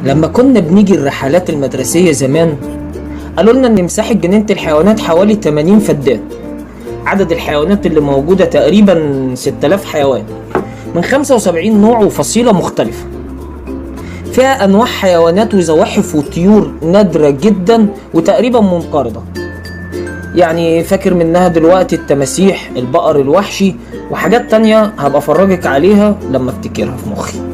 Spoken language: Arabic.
لما كنا بنيجي الرحلات المدرسية زمان قالوا لنا ان مساحة جنينة الحيوانات حوالي 80 فدان. عدد الحيوانات اللي موجودة تقريبا 6000 حيوان من 75 نوع وفصيلة مختلفة. فيها انواع حيوانات وزواحف وطيور نادرة جدا وتقريبا منقرضة. يعني فاكر منها دلوقتي التماسيح، البقر الوحشي، وحاجات تانية هبقى افرجك عليها لما افتكرها في مخي.